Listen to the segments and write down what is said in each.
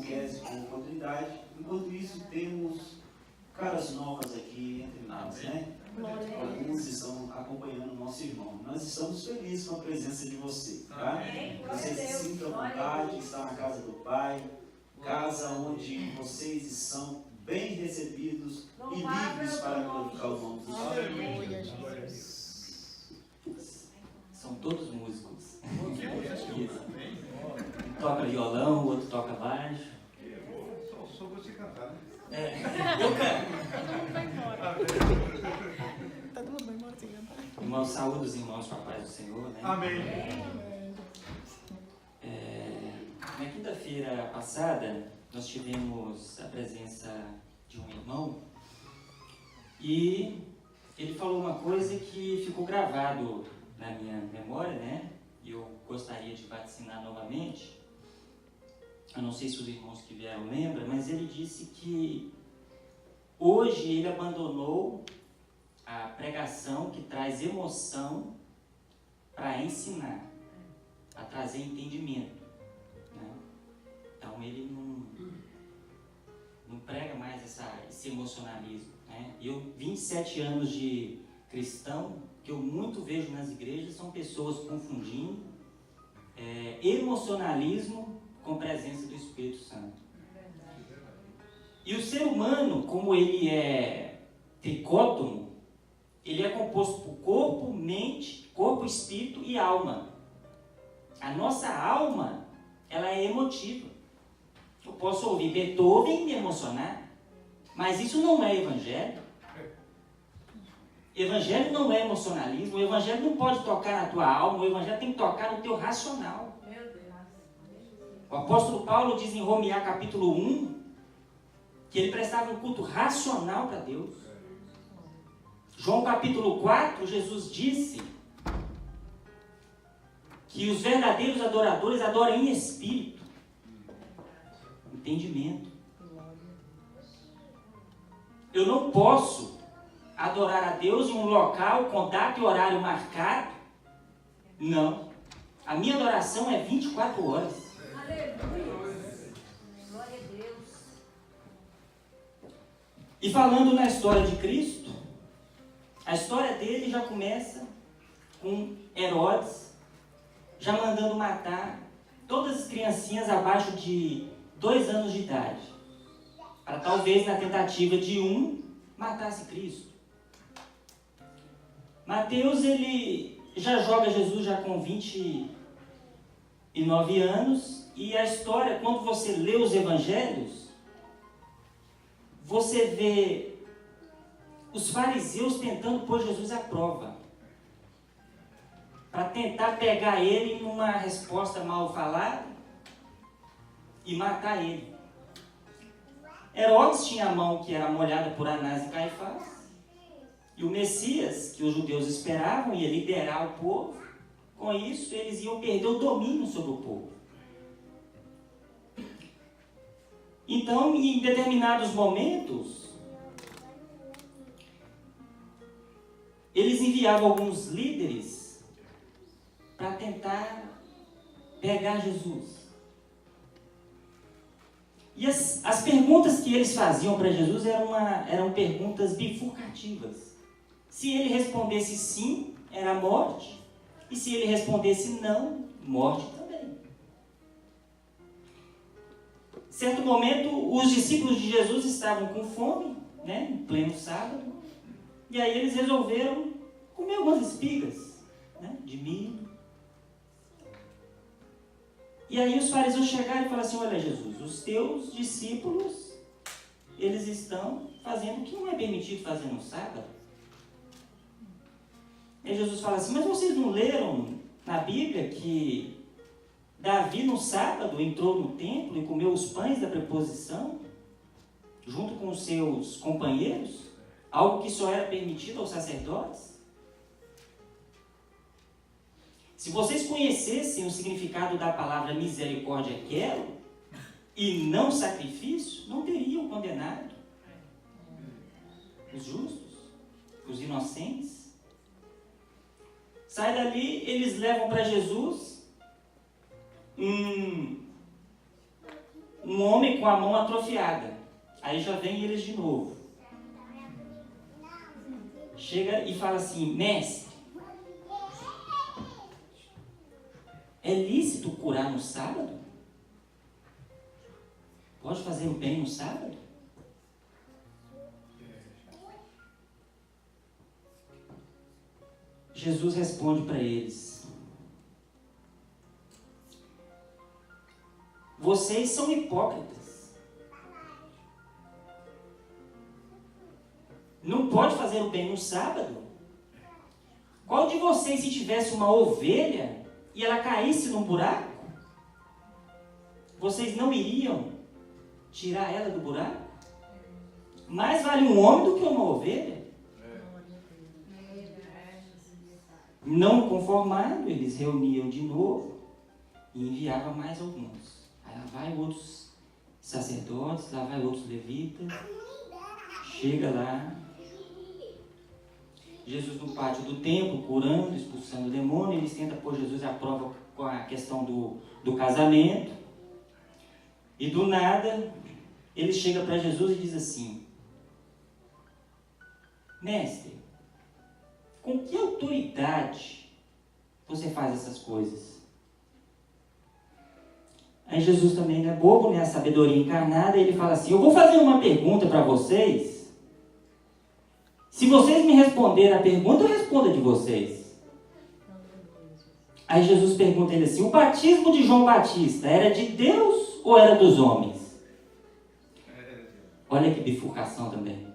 Késio com oportunidade. Enquanto isso, temos caras novas aqui entre nós, né? Alguns estão acompanhando o nosso irmão. Nós estamos felizes com a presença de você, tá? Vocês se sintam à vontade, está na casa do Pai, casa onde vocês são bem recebidos e livres para glorificar o nome do Senhor. São todos músicos. Um toca violão, o outro toca baixo. Só você cantar, né? Eu canto. Todo mundo vai embora sem cantar. Irmãos, saúde os irmãos com a paz do Senhor, né? Amém. Na quinta-feira passada, nós tivemos a presença de um irmão e ele falou uma coisa que ficou gravado na minha memória, né? E eu gostaria de vaticinar novamente. Eu não sei se os irmãos que vieram lembram, mas ele disse que hoje ele abandonou a pregação que traz emoção para ensinar, para trazer entendimento, né? Então ele não prega mais esse emocionalismo, né? Eu, 27 anos de cristão, que eu muito vejo nas igrejas, são pessoas confundindo emocionalismo com presença do Espírito Santo. E o ser humano, como ele é tricótomo, ele é composto por corpo, mente, corpo, espírito e alma. A nossa alma, ela é emotiva. Eu posso ouvir Beethoven e me emocionar, mas isso não é evangelho. Evangelho não é emocionalismo, o evangelho não pode tocar na tua alma, o evangelho tem que tocar no teu racional. O apóstolo Paulo diz em Romanos capítulo 1 que ele prestava um culto racional para Deus. João capítulo 4, Jesus disse que os verdadeiros adoradores adoram em espírito. Entendimento. Eu não posso adorar a Deus em um local com data e horário marcado. Não. A minha adoração é 24 horas. Glória a Deus. E falando na história de Cristo, a história dele já começa com Herodes já mandando matar todas as criancinhas abaixo de 2 anos de idade, para talvez na tentativa de matasse Cristo. Mateus, ele já joga Jesus já com 29 anos, e a história, quando você lê os evangelhos, você vê os fariseus tentando pôr Jesus à prova, para tentar pegar ele numa resposta mal falada e matar ele. Herodes tinha a mão que era molhada por Anás e Caifás, e o Messias, que os judeus esperavam, ia liderar o povo. Com isso, eles iam perder o domínio sobre o povo. Então, em determinados momentos, eles enviavam alguns líderes para tentar pegar Jesus. E as perguntas que eles faziam para Jesus eram perguntas bifurcativas. Se ele respondesse sim, era morte. E se ele respondesse não, morte também. Certo momento, os discípulos de Jesus estavam com fome, né, em pleno sábado. E aí eles resolveram comer algumas espigas, né, de milho. E aí os fariseus chegaram e falaram assim: olha, Jesus, os teus discípulos, eles estão fazendo o que não é permitido fazer no sábado. E Jesus fala assim: mas vocês não leram na Bíblia que Davi no sábado entrou no templo e comeu os pães da preposição, junto com os seus companheiros, algo que só era permitido aos sacerdotes? Se vocês conhecessem o significado da palavra misericórdia, quero, e não sacrifício, não teriam condenado os justos, os inocentes. Sai dali, eles levam para Jesus um homem com a mão atrofiada. Aí já vem eles de novo. Chega e fala assim: mestre, é lícito curar no sábado? Pode fazer o bem no sábado? Jesus responde para eles: vocês são hipócritas. Não pode fazer o bem no sábado? Qual de vocês, se tivesse uma ovelha e ela caísse num buraco, vocês não iriam tirar ela do buraco? Mais vale um homem do que uma ovelha. Não conformado, eles reuniam de novo e enviavam mais alguns. Aí lá vai outros sacerdotes, lá vai outros levitas. Chega lá, Jesus no pátio do templo, curando, expulsando o demônio. Eles tentam pôr Jesus à prova com a questão do casamento. E do nada, ele chega para Jesus e diz assim: mestre, com que autoridade você faz essas coisas? Aí Jesus também não é bobo, né? A sabedoria encarnada. Ele fala assim: eu vou fazer uma pergunta para vocês. Se vocês me responderem a pergunta, eu respondo a de vocês. Aí Jesus pergunta a ele assim: o batismo de João Batista era de Deus ou era dos homens? Olha que bifurcação também.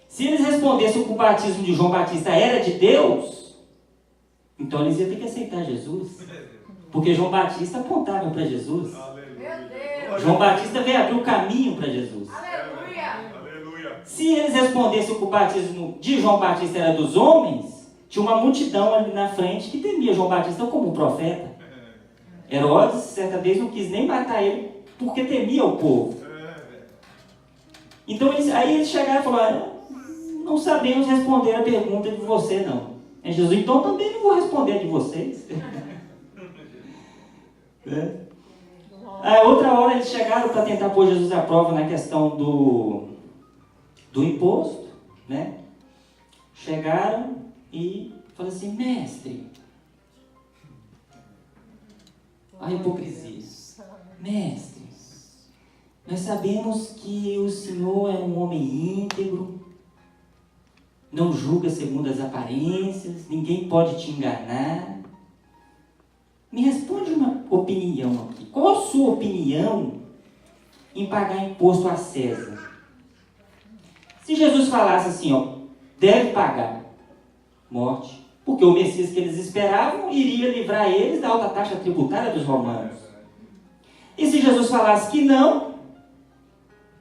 Se eles respondessem que o batismo de João Batista era de Deus, então eles iam ter que aceitar Jesus. Porque João Batista apontava para Jesus. João Batista veio abrir o caminho para Jesus. Se eles respondessem que o batismo de João Batista era dos homens, tinha uma multidão ali na frente que temia João Batista como profeta. Herodes, certa vez, não quis nem matar ele porque temia o povo. Então aí eles chegaram e falaram: não sabemos responder a pergunta de você, não. É Jesus, então também não vou responder a de vocês. Aí outra hora eles chegaram para tentar pôr Jesus à prova na questão do imposto, né? Chegaram e falaram assim: mestre, a hipocrisia. Mestre, nós sabemos que o Senhor é um homem íntegro, não julga segundo as aparências, ninguém pode te enganar. Me responde uma opinião aqui. Qual a sua opinião em pagar imposto a César? Se Jesus falasse assim, ó, deve pagar, morte, porque o Messias que eles esperavam iria livrar eles da alta taxa tributária dos romanos. E se Jesus falasse que não,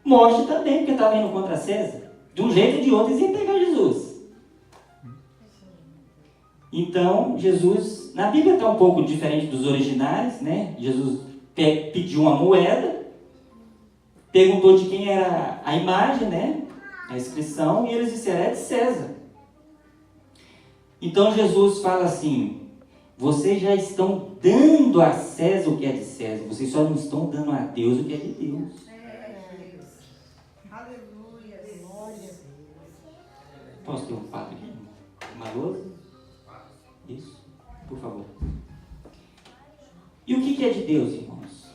morte também, porque estava indo contra César. De um jeito ou de outro, eles iam pegar Jesus. Então, Jesus, na Bíblia está um pouco diferente dos originais, né? Jesus pediu uma moeda, perguntou de quem era a imagem, né? A inscrição, e eles disseram: é de César. Então Jesus fala assim: vocês já estão dando a César o que é de César, vocês só não estão dando a Deus o que é de Deus. Aleluia. Glória. Posso ter um fato aqui? Uma lousa? Isso, por favor. E o que é de Deus, irmãos?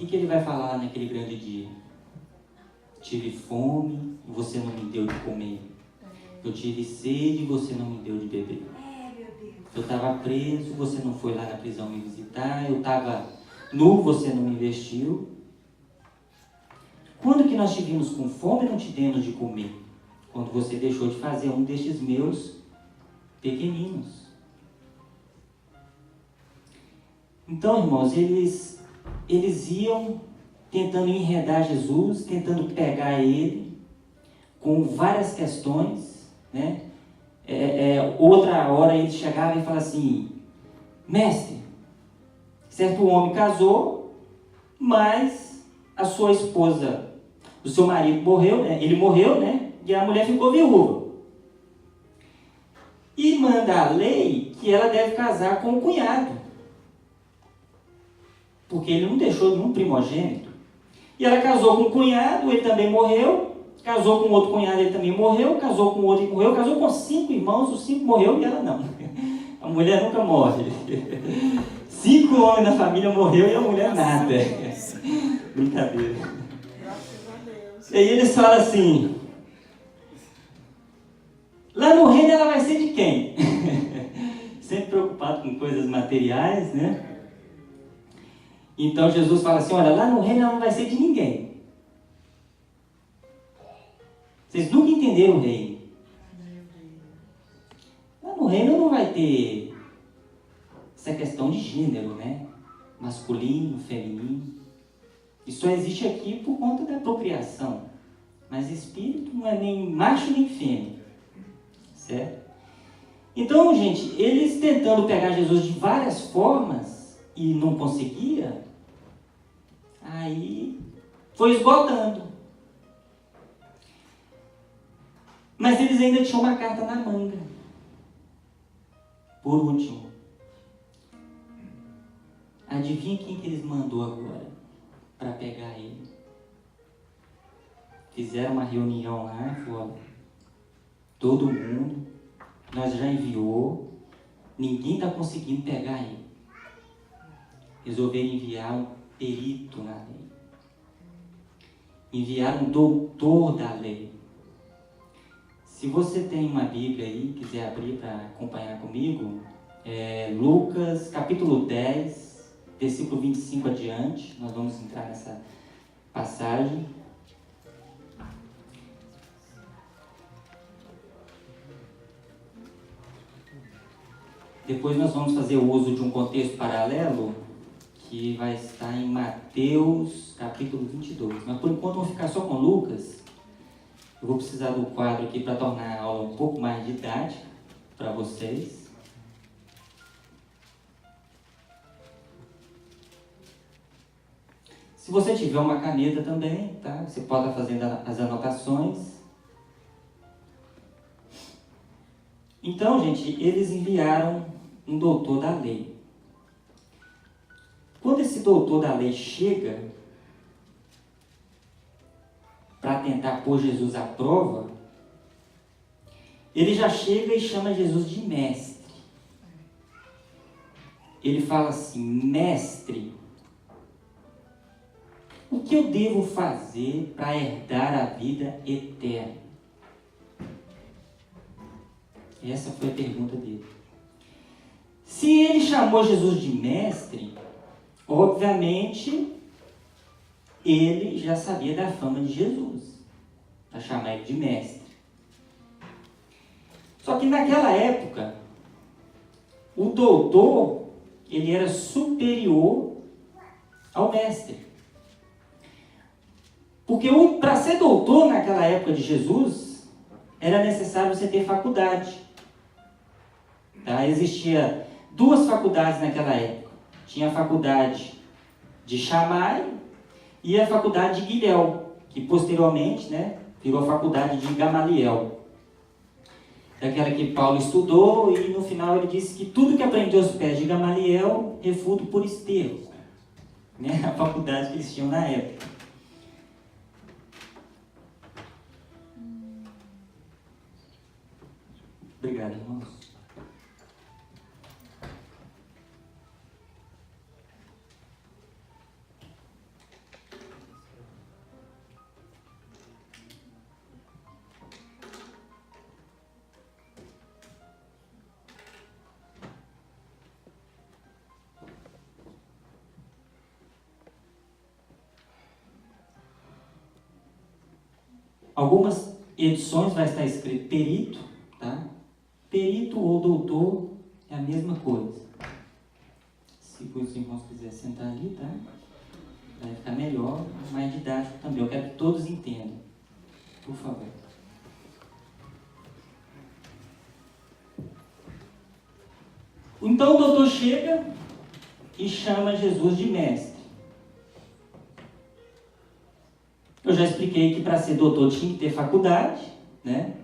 O que ele vai falar naquele grande dia? Tive fome e você não me deu de comer. Eu tive sede e você não me deu de beber. Eu estava preso, você não foi lá na prisão me visitar. Eu estava nu, você não me vestiu. Quando que nós te vimos com fome e não te demos de comer? Quando você deixou de fazer um destes meus pequeninos. Então, irmãos, eles iam tentando enredar Jesus, tentando pegar ele com várias questões, né? Outra hora ele chegava e falava assim: mestre, certo homem casou, mas a sua esposa, o seu marido morreu, né? Ele morreu, né? E a mulher ficou viúva. E manda a lei que ela deve casar com o cunhado, porque ele não deixou nenhum primogênito. E ela casou com um cunhado, ele também morreu. Casou com outro cunhado, ele também morreu. Casou com outro e morreu. Casou com 5 irmãos, os 5 morreu e ela não. A mulher nunca morre. 5 homens na família morreu e a mulher nada. Brincadeira. Graças a Deus. E aí eles falam assim: lá no reino ela vai ser de quem? Sempre preocupado com coisas materiais, né? Então Jesus fala assim: olha, lá no reino ela não vai ser de ninguém. Vocês nunca entenderam o reino. Lá no reino não vai ter essa questão de gênero, né? Masculino, feminino. Isso só existe aqui por conta da procriação. Mas espírito não é nem macho nem fêmea. Certo? Então, gente, eles tentando pegar Jesus de várias formas e não conseguia, aí foi esgotando. Mas eles ainda tinham uma carta na manga. Por último. Adivinha quem que eles mandou agora para pegar ele? Fizeram uma reunião lá e falaram: todo mundo, nós já enviou, ninguém está conseguindo pegar ele. Resolveram enviar um perito na lei. Enviaram um doutor da lei. Se você tem uma Bíblia aí, quiser abrir para acompanhar comigo, Lucas capítulo 10, versículo 25 adiante, nós vamos entrar nessa passagem. Depois nós vamos fazer o uso de um contexto paralelo, que vai estar em Mateus capítulo 22. Mas por enquanto vamos ficar só com Lucas. Eu vou precisar do quadro aqui para tornar a aula um pouco mais didática para vocês. Se você tiver uma caneta também, tá? Você pode estar fazendo as anotações. Então, gente, eles enviaram um doutor da lei. Quando esse doutor da lei chega para tentar pôr Jesus à prova, ele já chega e chama Jesus de mestre. Ele fala assim: mestre, o que eu devo fazer para herdar a vida eterna? Essa foi a pergunta dele. Se ele chamou Jesus de mestre, obviamente ele já sabia da fama de Jesus, para chamar ele de mestre. Só que naquela época, o doutor, ele era superior ao mestre. Porque para ser doutor naquela época de Jesus, era necessário você ter faculdade. Tá? Existia 2 faculdades naquela época. Tinha a faculdade de Shammai e a faculdade de Guilel, que posteriormente, né, virou a faculdade de Gamaliel. Daquela que Paulo estudou, e no final ele disse que tudo que aprendeu aos pés de Gamaliel, refuto por esterco. Né? A faculdade que eles tinham na época. Obrigado, irmãos. Algumas edições vai estar escrito perito, tá? Perito ou doutor é a mesma coisa. Se os irmãos quiserem sentar ali, tá? Vai ficar melhor, mais didático também. Eu quero que todos entendam. Por favor. Então o doutor chega e chama Jesus de mestre. Eu já expliquei que para ser doutor tinha que ter faculdade, né?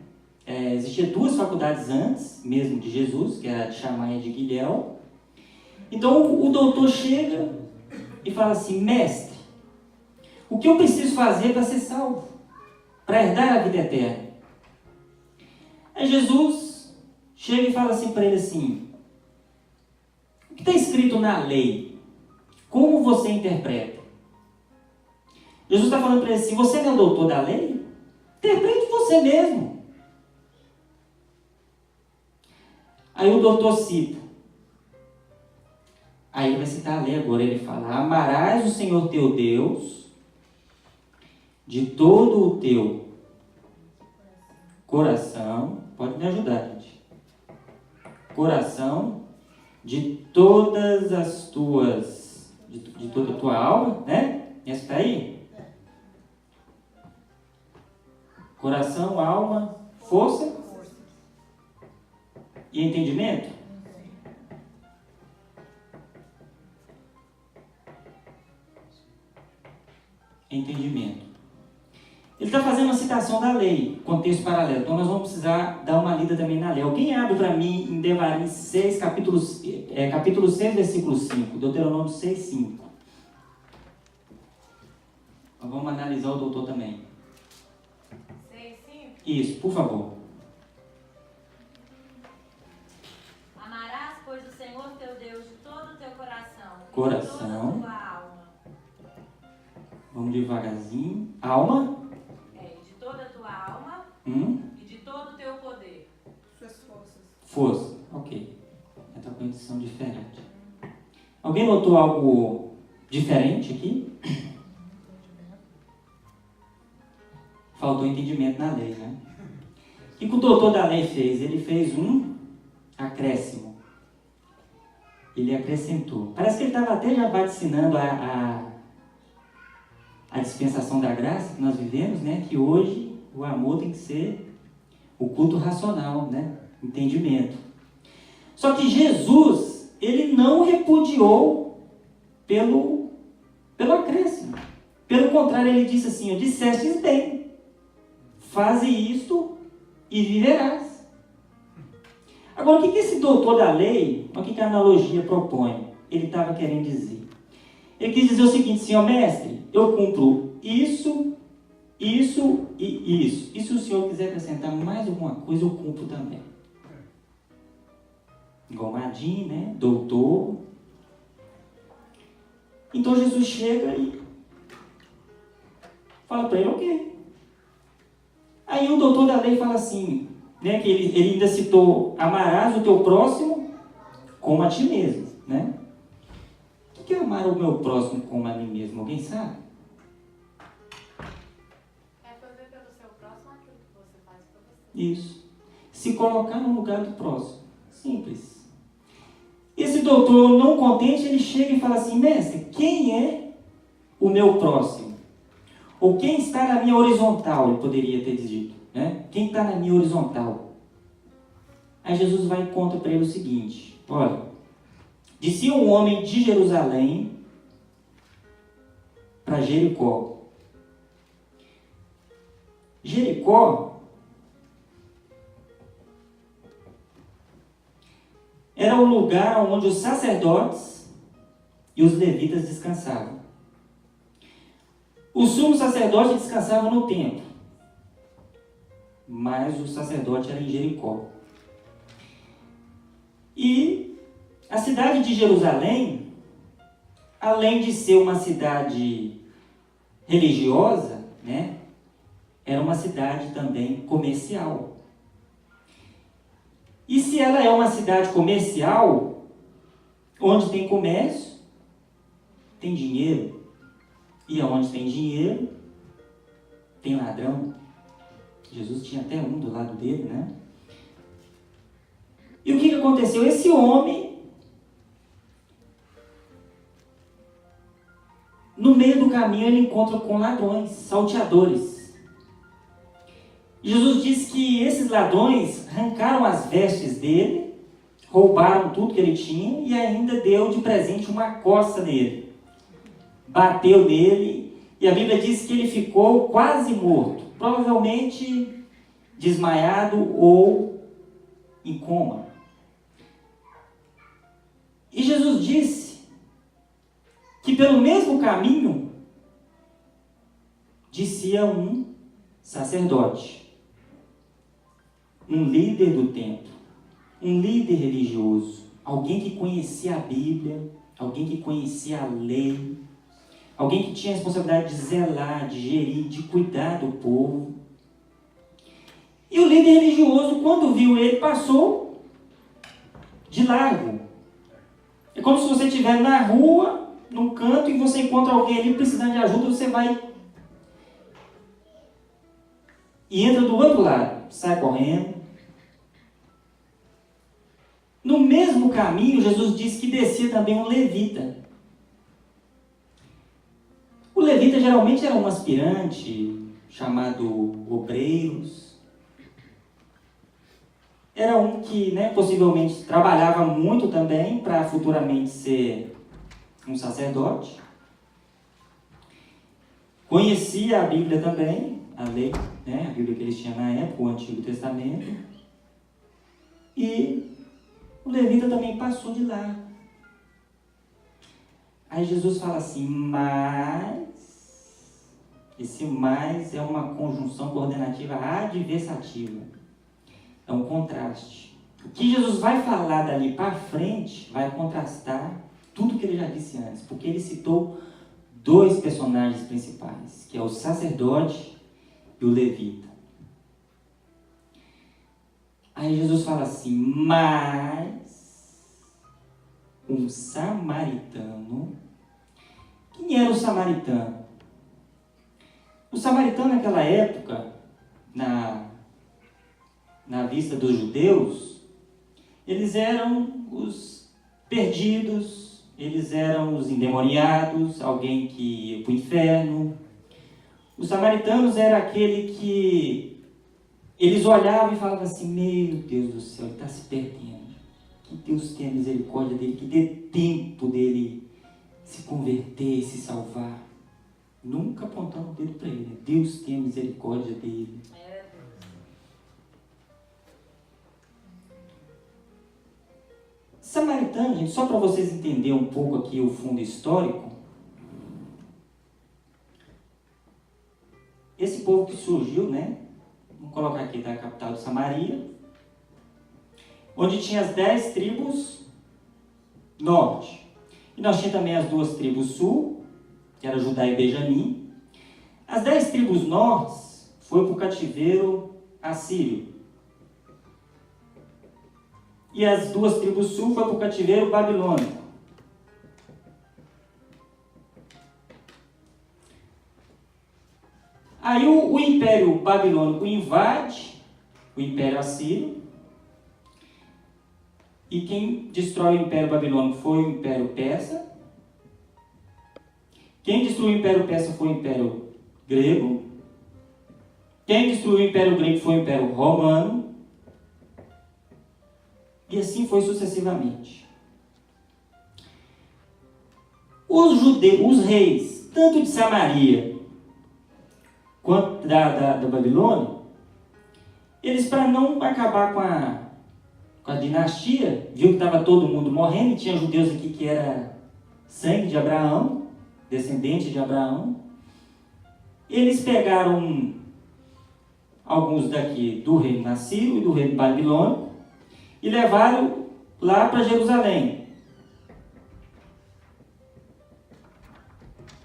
Existia 2 faculdades antes mesmo de Jesus, que era de Shammai e de Guilel. Então o doutor chega e fala assim: mestre, O que eu preciso fazer para ser salvo? Para herdar a vida eterna? Aí Jesus chega e fala assim para ele assim: o que está escrito na lei? Como você interpreta? Jesus está falando para ele assim: você não é doutor da lei? Interprete você mesmo. Aí o doutor cita. Aí ele vai citar a lei agora. Ele fala: amarás o Senhor teu Deus de todo o teu coração. Pode me ajudar, gente. Coração, de todas as tuas, de toda a tua alma, né? Essa está aí? Coração, alma, força e entendimento. Entendimento. Ele está fazendo uma citação da lei, contexto paralelo. Então nós vamos precisar dar uma lida também na lei. Alguém abre para mim em Devarim 6, capítulo 6, versículo 5. Deuteronômio 6, 5. Nós vamos analisar o doutor também. 6, 5. Isso, por favor. Amarás, pois, o Senhor teu Deus de todo o teu coração. Coração. De toda a tua alma. Vamos devagarzinho. Alma. De toda a tua alma e de todo o teu poder. Suas forças. Força. Ok. Essa condição diferente. Alguém notou algo diferente aqui? Faltou entendimento na lei, né? O que o doutor da lei fez? Ele fez um acréscimo. Ele acrescentou. Parece que ele estava até já vaticinando a dispensação da graça que nós vivemos, né? Que hoje o amor tem que ser o culto racional, né? Entendimento. Só que Jesus, ele não repudiou pelo acréscimo. Pelo contrário, ele disse assim: dissestes bem, faze isto e viverás. Agora, o que esse doutor da lei, o que a analogia propõe? Ele estava querendo dizer. Ele quis dizer o seguinte: senhor mestre, eu cumpro isso, isso e isso. E se o senhor quiser acrescentar mais alguma coisa, eu cumpro também. Igual Madim, né? Doutor. Então Jesus chega e fala para ele: ok. Aí o doutor da lei fala assim, né? Que ele ainda citou: amarás o teu próximo como a ti mesmo, né? O que é amar o meu próximo como a mim mesmo? Alguém sabe? É fazer pelo seu próximo aquilo que você faz para você. Isso. Se colocar no lugar do próximo. Simples. Esse doutor, não contente, ele chega e fala assim: mestre, quem é o meu próximo? Ou quem está na minha horizontal, ele poderia ter dito, né? Quem está na minha horizontal? Aí Jesus vai e conta para ele o seguinte: olha, descia um homem de Jerusalém para Jericó. Jericó era o lugar onde os sacerdotes e os levitas descansavam. O sumo sacerdote descansava no templo, mas o sacerdote era em Jericó. E a cidade de Jerusalém, além de ser uma cidade religiosa, né, era uma cidade também comercial. E se ela é uma cidade comercial, onde tem comércio, tem dinheiro. E onde tem dinheiro, tem ladrão. Jesus tinha até um do lado dele, né? E o que aconteceu? Esse homem, no meio do caminho, ele encontra com ladrões, salteadores. Jesus diz que esses ladrões arrancaram as vestes dele, roubaram tudo que ele tinha e ainda deu de presente uma coça nele. Bateu nele e a Bíblia diz que ele ficou quase morto, provavelmente desmaiado ou em coma. E Jesus disse que pelo mesmo caminho descia um sacerdote, um líder do templo, um líder religioso, alguém que conhecia a Bíblia, alguém que conhecia a lei, alguém que tinha a responsabilidade de zelar, de gerir, de cuidar do povo. E o líder religioso, quando viu ele, passou de largo. É como se você estiver na rua, num canto, e você encontra alguém ali precisando de ajuda, você vai e entra do outro lado, sai correndo. No mesmo caminho, Jesus disse que descia também um levita. O levita geralmente era um aspirante, chamado obreiros. Era um que, possivelmente trabalhava muito também para futuramente ser um sacerdote. Conhecia a Bíblia também, a lei, a Bíblia que eles tinham na época, o Antigo Testamento. E o levita também passou de lá. Aí Jesus fala assim, mas... Esse mais é uma conjunção coordenativa adversativa. É um contraste. O que Jesus vai falar dali para frente vai contrastar tudo que ele já disse antes, porque ele citou dois personagens principais, que é o sacerdote e o levita. Aí Jesus fala assim, mas um samaritano. Quem era o samaritano? O samaritano naquela época, na vista dos judeus, eles eram os perdidos, eles eram os endemoniados, alguém que ia para o inferno. Os samaritanos eram aquele que eles olhavam e falavam assim, meu Deus do céu, ele está se perdendo. Que Deus tenha misericórdia dele, que dê tempo dele se converter e se salvar. Nunca apontando o dedo para ele. Deus tenha misericórdia dele. Samaritano, gente, só para vocês entenderem um pouco aqui o fundo histórico. Esse povo que surgiu, vamos colocar aqui da capital de Samaria, onde tinha as 10 tribos norte. E nós tínhamos também as 2 tribos sul, que era Judá e Benjamim. As 10 tribos norte foram para o cativeiro assírio. E as 2 tribos sul foram para o cativeiro babilônico. Aí o Império Babilônico invade o Império Assírio. E quem destrói o Império Babilônico foi o Império Persa. Quem destruiu o Império Persa foi o Império Grego. Quem destruiu o Império Grego foi o Império Romano. E assim foi sucessivamente. Os judeus, os reis, tanto de Samaria quanto da Babilônia, eles, para não acabar com a dinastia, viu que estava todo mundo morrendo, e tinha judeus aqui que era sangue de Abraão, descendente de Abraão. Eles pegaram alguns daqui do reino assírio e do reino babilônico e levaram lá para Jerusalém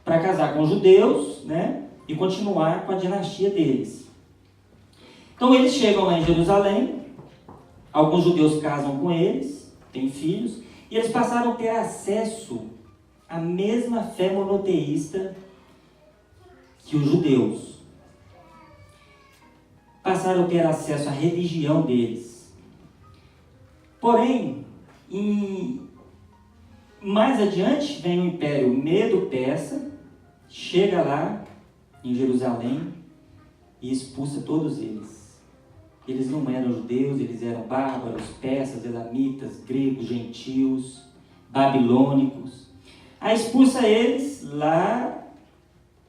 para casar com os judeus, e continuar com a dinastia deles. Então eles chegam lá em Jerusalém, alguns judeus casam com eles, têm filhos, e eles passaram a ter acesso à mesma fé monoteísta que os judeus. Passaram a ter acesso à religião deles. Porém, mais adiante vem o Império Medo-Persa, chega lá em Jerusalém e expulsa todos eles. Eles não eram judeus, eles eram bárbaros, persas, elamitas, gregos, gentios, babilônicos. Aí expulsa eles lá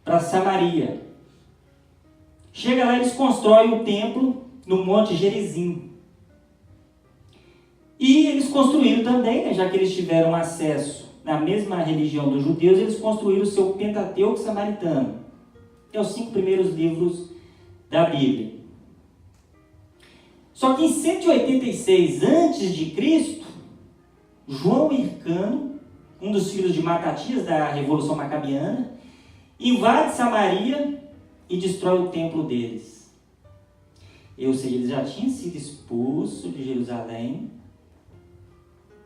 para Samaria. Chega lá, eles constroem um templo no Monte Gerizim. E eles construíram também, já que eles tiveram acesso na mesma religião dos judeus, eles construíram o seu Pentateuco samaritano. que é os 5 primeiros livros da Bíblia. Só que em 186 a.C., João Hircano, um dos filhos de Matatias da Revolução Macabiana, invade Samaria e destrói o templo deles. Ou seja, eles já tinham sido expulsos de Jerusalém,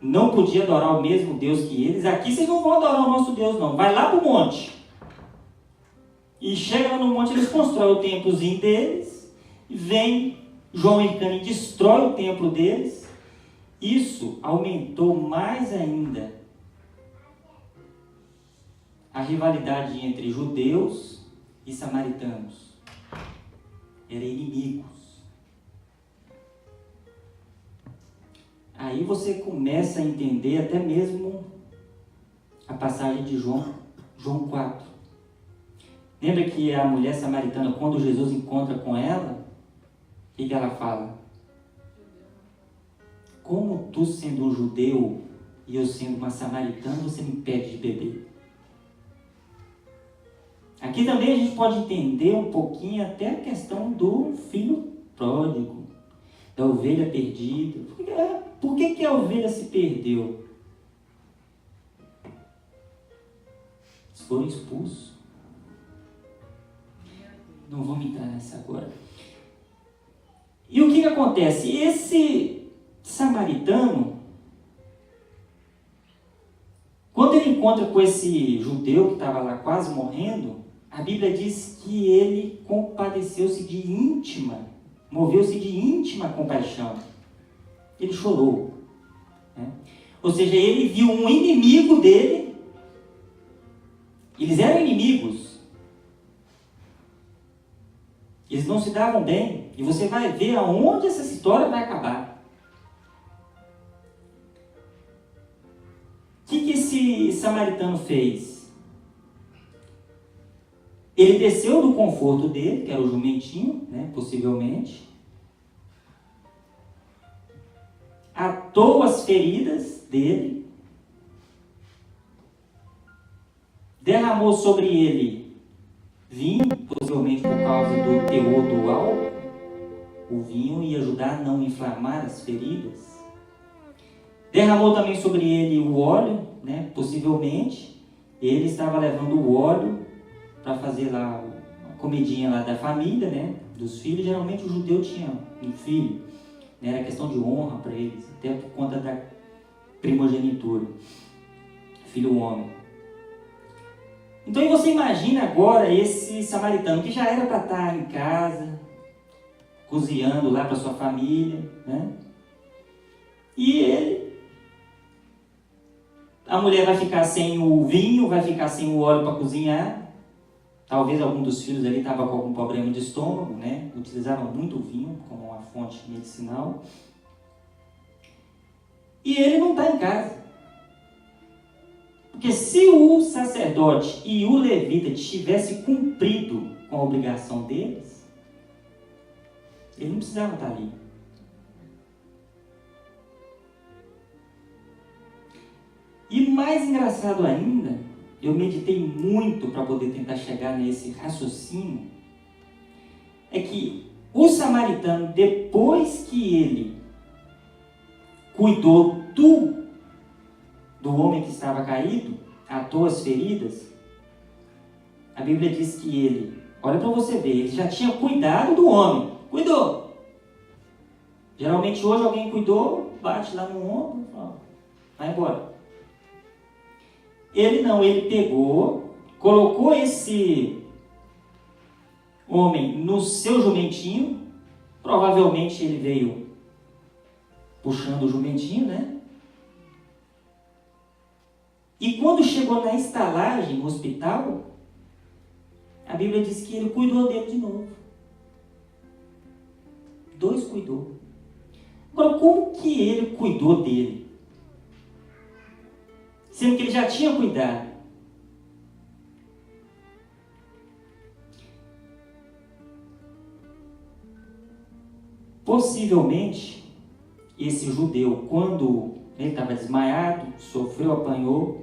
não podia adorar o mesmo Deus que eles. Aqui vocês não vão adorar o nosso Deus, não. Vai lá para o monte. E chega lá no monte, eles constroem o templozinho deles, vem João Hircano e destrói o templo deles. Isso aumentou mais ainda a rivalidade entre judeus e samaritanos. Eram inimigos. Aí você começa a entender até mesmo a passagem de João 4. Lembra que a mulher samaritana, quando Jesus encontra com ela, o que ela fala? Como tu sendo um judeu e eu sendo uma samaritana, você me impede de beber? Aqui também a gente pode entender um pouquinho até a questão do filho pródigo, da ovelha perdida. Por que a ovelha se perdeu? Eles foram expulsos. Não vamos entrar nessa agora. E o que acontece? Esse samaritano, quando ele encontra com esse judeu que estava lá quase morrendo, a Bíblia diz que ele compadeceu-se de íntima, moveu-se de íntima compaixão. Ele chorou. Né? Ou seja, ele viu um inimigo dele. Eles eram inimigos. Eles não se davam bem. E você vai ver aonde essa história vai acabar. O que esse samaritano fez? Ele desceu do conforto dele, que era o jumentinho, né, possivelmente. Atou as feridas dele. Derramou sobre ele vinho, possivelmente por causa do teor do álcool. O vinho ia ajudar a não inflamar as feridas. Derramou também sobre ele o óleo, né? Possivelmente ele estava levando o óleo para fazer lá a comidinha lá da família, né? Dos filhos. Geralmente o judeu tinha um filho, né? Era questão de honra para eles, até por conta da primogenitura, filho homem. Então você imagina agora esse samaritano que já era para estar em casa, cozinhando lá para sua família, né? E ele, a mulher vai ficar sem o vinho, vai ficar sem o óleo para cozinhar. Talvez algum dos filhos ali estava com algum problema de estômago, né? Utilizavam muito o vinho como uma fonte medicinal. E ele não está em casa. Porque se o sacerdote e o levita tivessem cumprido com a obrigação deles, eles não precisavam estar ali. E mais engraçado ainda, eu meditei muito para poder tentar chegar nesse raciocínio, é que o samaritano, depois que ele cuidou do homem que estava caído, atou as feridas, a Bíblia diz que ele, olha para você ver, ele já tinha cuidado do homem, cuidou. Geralmente hoje alguém cuidou, bate lá no ombro, ó, vai embora. Ele não, ele pegou, colocou esse homem no seu jumentinho, provavelmente ele veio puxando o jumentinho, né? E quando chegou na estalagem, no hospital, a Bíblia diz que ele cuidou dele de novo. 2 cuidou. Agora, como que ele cuidou dele? Sendo que ele já tinha cuidado. Possivelmente, esse judeu, quando ele estava desmaiado, sofreu, apanhou,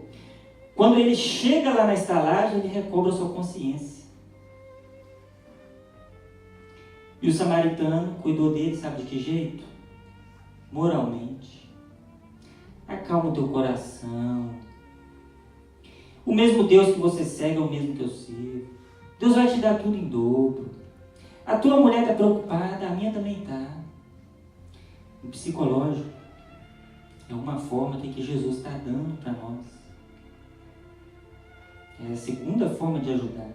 quando ele chega lá na estalagem, ele recobra sua consciência. E o samaritano cuidou dele, sabe de que jeito? Moralmente. Acalma o teu coração. O mesmo Deus que você segue é o mesmo que eu sirvo. Deus vai te dar tudo em dobro. A tua mulher está preocupada, a minha também está. O psicológico é uma forma que Jesus está dando para nós. É a segunda forma de ajudar.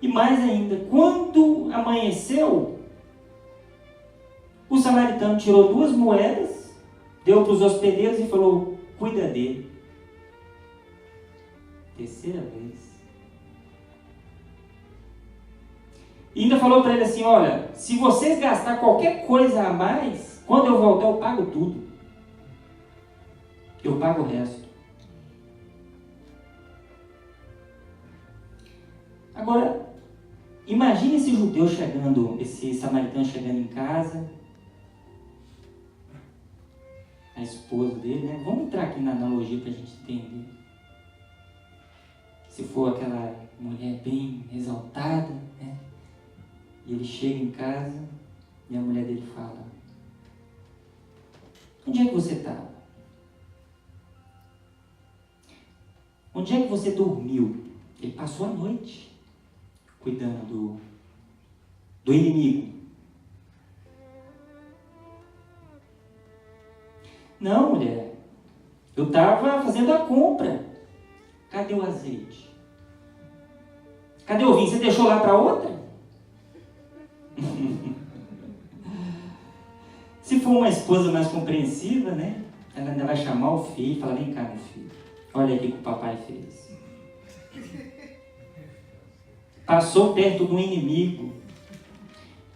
E mais ainda, quando amanheceu, o samaritano tirou 2 moedas, deu para os hospedeiros e falou: cuida dele. Terceira vez. E ainda falou para ele assim: olha, se vocês gastar qualquer coisa a mais, quando eu voltar eu pago tudo. Eu pago o resto. Agora, imagine esse judeu chegando, esse samaritano chegando em casa, a esposa dele, né? Vamos entrar aqui na analogia para a gente entender. Se for aquela mulher bem exaltada, né? E ele chega em casa e a mulher dele fala: onde é que você estava? Onde é que você dormiu? Ele passou a noite cuidando do inimigo. Não, mulher, eu estava fazendo a compra. Cadê o azeite? Cadê o vinho? Você deixou lá para outra? Se for uma esposa mais compreensiva, né? Ela ainda vai chamar o filho e falar: vem cá, meu filho, olha aqui o que o papai fez. Passou perto do inimigo.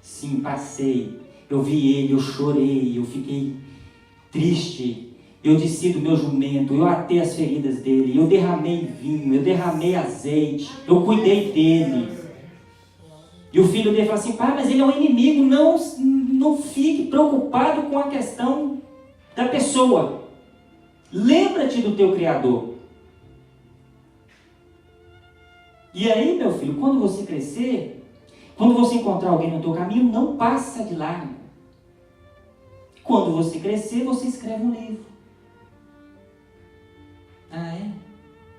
Sim, passei. Eu vi ele, eu chorei, eu fiquei triste. Eu desci do meu jumento, eu atei as feridas dele, eu derramei vinho, eu derramei azeite, eu cuidei dele. E o filho dele fala assim: pai, mas ele é um inimigo. Não fique preocupado com a questão da pessoa. Lembra-te do teu Criador. E aí, meu filho, quando você crescer, quando você encontrar alguém no teu caminho, não passa de lágrima. Quando você crescer, você escreve um livro. Ah, é?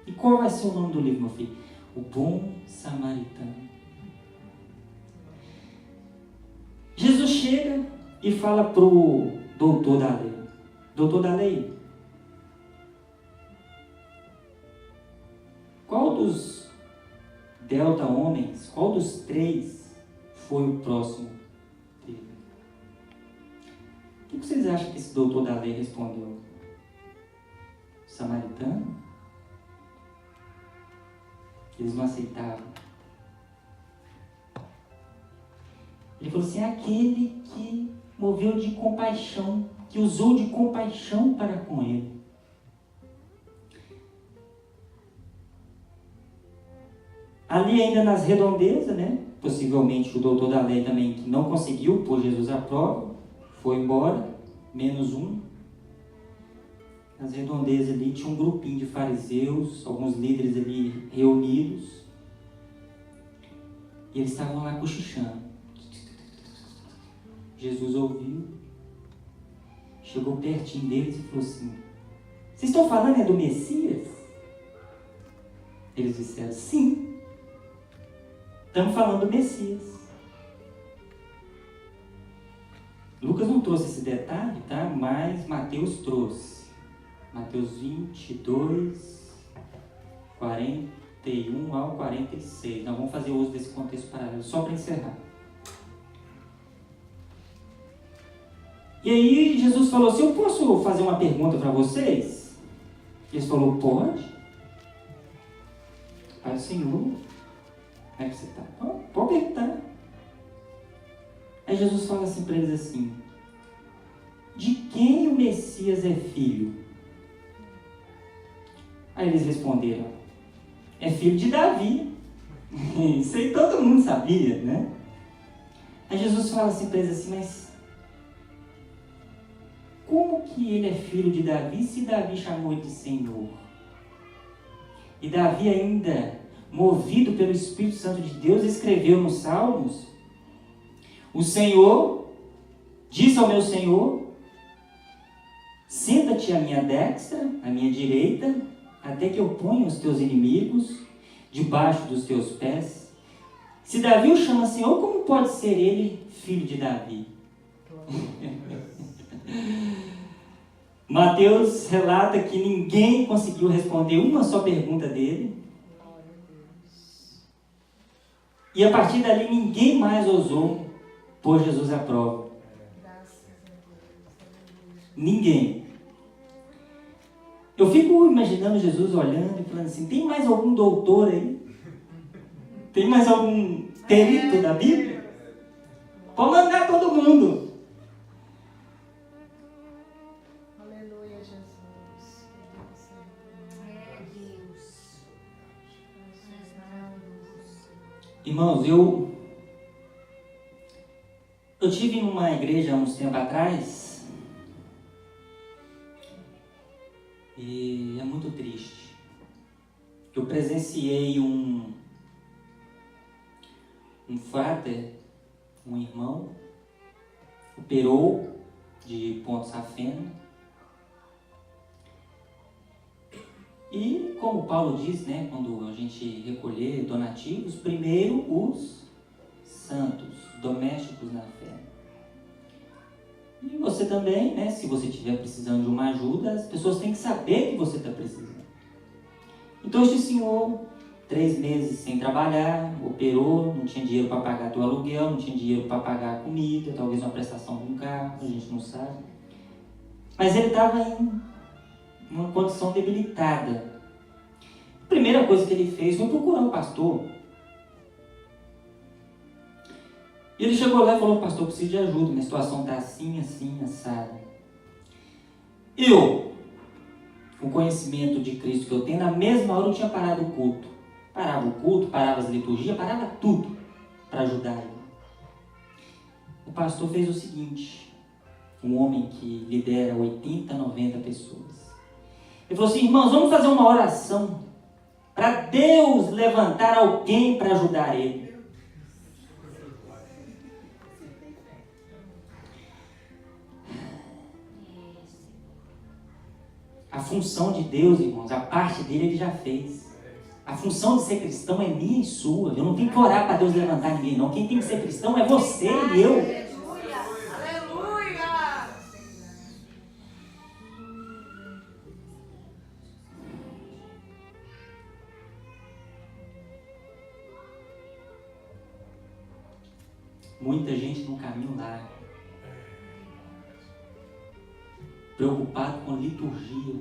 E qual vai ser o nome do livro, meu filho? O Bom Samaritano. Jesus chega e fala para o doutor da lei: doutor da lei, qual dos delta homens, qual dos 3 foi o próximo dele? O que vocês acham que esse doutor da lei respondeu? O samaritano? Eles não aceitavam. Ele falou assim: aquele que moveu de compaixão, que usou de compaixão para com ele. Ali ainda nas redondezas, né? Possivelmente o doutor da lei também, que não conseguiu pôr Jesus à prova, foi embora, -1. Nas redondezas ali tinha um grupinho de fariseus, alguns líderes ali reunidos, e eles estavam lá cochichando. Jesus ouviu, chegou pertinho deles e falou assim: vocês estão falando do Messias? Eles disseram: sim, estamos falando do Messias. Lucas não trouxe esse detalhe, tá? Mas Mateus trouxe. Mateus 22, 41 ao 46. Nós vamos fazer uso desse contexto paralelo, só para encerrar. E aí Jesus falou assim: eu posso fazer uma pergunta para vocês? Eles falaram: pode. Pai do Senhor, como é que você está? Pode perguntar. Aí Jesus fala assim para eles assim: de quem o Messias é filho? Aí eles responderam: é filho de Davi. Isso aí todo mundo sabia, né? Aí Jesus fala assim para eles assim: mas como que ele é filho de Davi se Davi chamou ele de Senhor? E Davi ainda, movido pelo Espírito Santo de Deus, escreveu nos Salmos: O Senhor disse ao meu Senhor: senta-te à minha destra, à minha direita, até que eu ponha os teus inimigos debaixo dos teus pés. Se Davi o chama Senhor, como pode ser ele filho de Davi? Mateus relata que ninguém conseguiu responder uma só pergunta dele. E a partir dali ninguém mais ousou pôr Jesus à prova. Ninguém. Eu fico imaginando Jesus olhando e falando assim: tem mais algum doutor aí? Tem mais algum perito da Bíblia? Pode mandar todo mundo. Aleluia, Jesus. Irmãos, eu tive numa igreja há uns tempos atrás e é muito triste. Eu presenciei um frater, um irmão, operou de ponto safena. E como Paulo diz, né, quando a gente recolher donativos, primeiro os santos, domésticos na fé. E você também, né, se você estiver precisando de uma ajuda, as pessoas têm que saber que você está precisando. Então este senhor, 3 meses sem trabalhar, operou, não tinha dinheiro para pagar teu aluguel, não tinha dinheiro para pagar a comida, talvez uma prestação de um carro, a gente não sabe. Mas ele estava em uma condição debilitada. A primeira coisa que ele fez foi procurar um pastor. E ele chegou lá e falou: pastor, eu preciso de ajuda, minha situação está assim, assim, assada. Eu, com o conhecimento de Cristo que eu tenho, na mesma hora eu tinha parado o culto. Parava o culto, parava as liturgias, parava tudo para ajudar ele. O pastor fez o seguinte: um homem que lidera 80, 90 pessoas. Ele falou assim: irmãos, vamos fazer uma oração para Deus levantar alguém para ajudar ele. A função de Deus, irmãos, a parte dele ele já fez. A função de ser cristão é minha e sua. Eu não tenho que orar para Deus levantar ninguém, não. Quem tem que ser cristão é você e eu. Aleluia! Muita gente no caminho lá, preocupado com liturgia,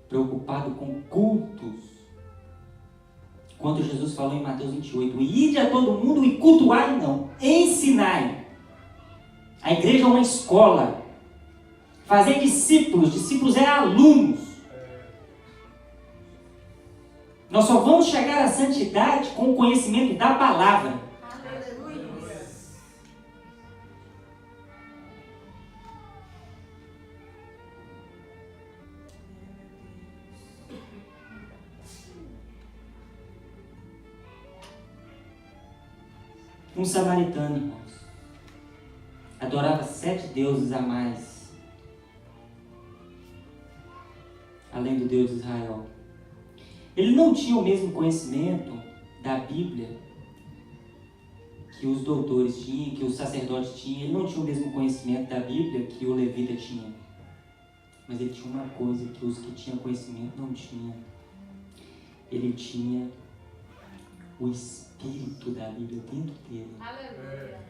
preocupado com cultos, quando Jesus falou em Mateus 28, ide a todo mundo e cultuai não, ensinai. A igreja é uma escola, fazer discípulos é alunos. Nós só vamos chegar à santidade com o conhecimento da palavra. Um samaritano, irmãos, adorava 7 deuses a mais, além do Deus de Israel. Ele não tinha o mesmo conhecimento da Bíblia que os doutores tinham, que os sacerdotes tinham. Ele não tinha o mesmo conhecimento da Bíblia que o levita tinha. Mas ele tinha uma coisa que os que tinham conhecimento não tinham. Ele tinha o Espírito da Bíblia dentro dele. Aleluia.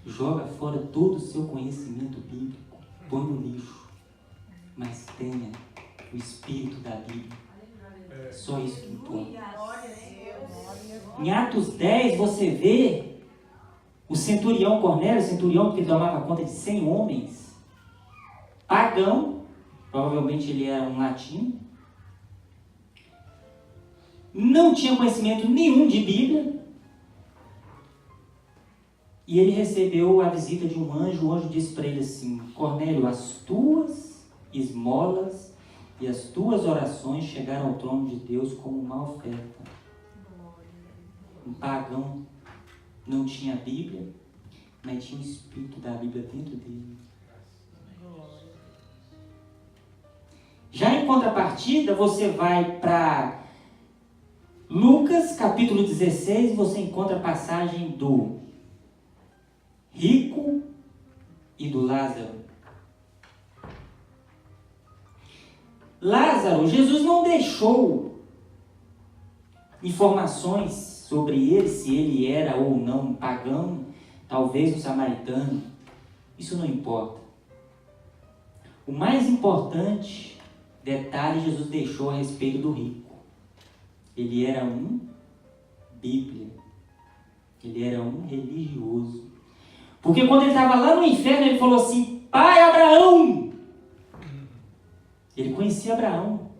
Joga fora todo o seu conhecimento bíblico, põe no lixo, mas tenha o Espírito da Bíblia. Só isso que importa. Em Atos 10 você vê o centurião Cornélio, centurião que tomava conta de 100 homens, pagão, provavelmente ele era um latino, não tinha conhecimento nenhum de Bíblia, e ele recebeu a visita de um anjo. O anjo disse para ele assim: Cornélio, as tuas esmolas e as tuas orações chegaram ao trono de Deus como uma oferta. Um pagão não tinha a Bíblia, mas tinha o Espírito da Bíblia dentro dele. Já em contrapartida, você vai para Lucas capítulo 16, você encontra a passagem do rico e do Lázaro. Lázaro, Jesus não deixou informações sobre ele, se ele era ou não um pagão, talvez um samaritano. Isso não importa. O mais importante detalhe Jesus deixou a respeito do rico. Ele era um Bíblia. Ele era um religioso. Porque quando ele estava lá no inferno, ele falou assim: Pai Abraão! Ele conhecia Abraão.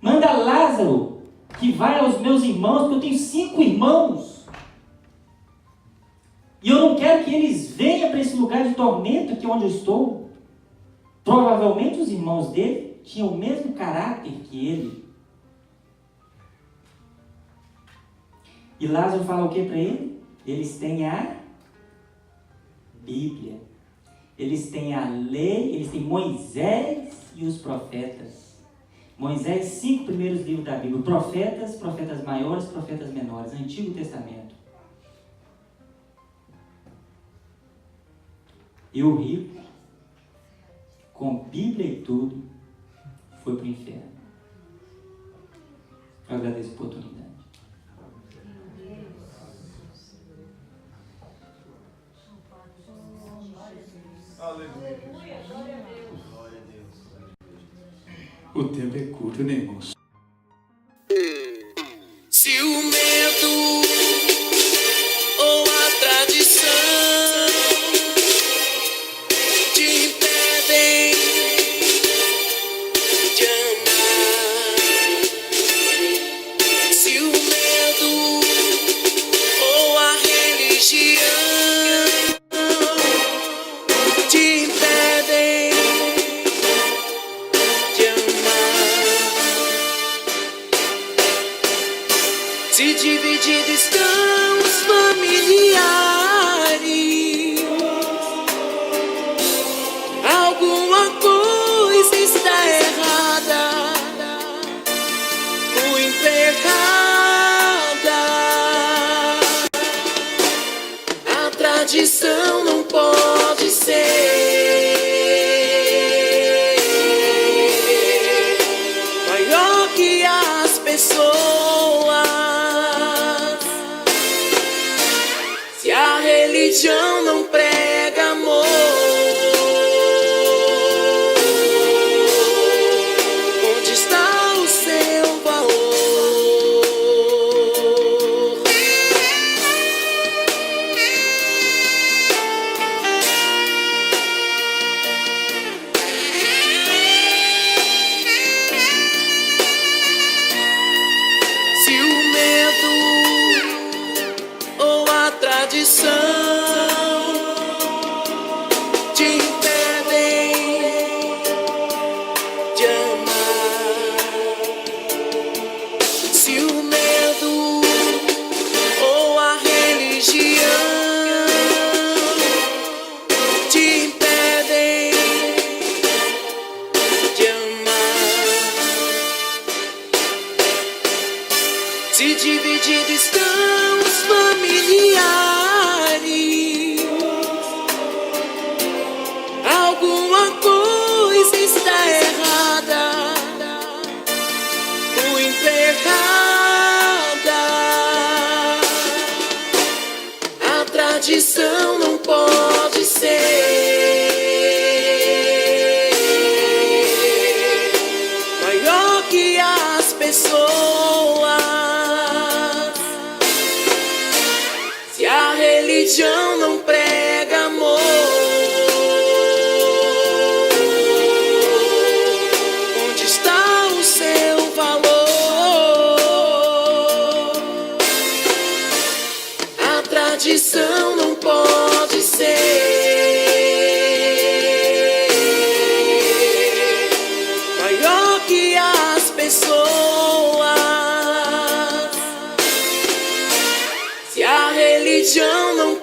Manda Lázaro que vai aos meus irmãos, porque eu tenho 5 irmãos. E eu não quero que eles venham para esse lugar de tormento aqui onde eu estou. Provavelmente os irmãos dele tinham o mesmo caráter que ele. E Lázaro fala o que para ele? Eles têm a Bíblia. Eles têm a lei, eles têm Moisés e os profetas. Moisés, 5 primeiros livros da Bíblia. Profetas, profetas maiores, profetas menores. Antigo Testamento. E o rico, com Bíblia e tudo, foi para o inferno. Eu agradeço a oportunidade. Aleluia. Glória a Deus. Glória a Deus. O tempo é curto, né, irmãos? Se o medo ou a tradição te impedem de amar, se o medo ou a religião te impedem de amar, se divididos estão os familiares, alguma coisa está errada, muito errada. A tradição não pode ser maior que as pessoas. Se a religião não prega amor, onde está o seu valor? Se o medo ou a tradição te impedem de amar, se o medo ou a religião te impedem de amar, se divididos estão os familiares, alguma coisa está errada, muito errada. A tradição não pode ser maior que as pessoas. Se a religião não prega amor, onde está o seu valor? A tradição não pode ser que as pessoas. Se a religião não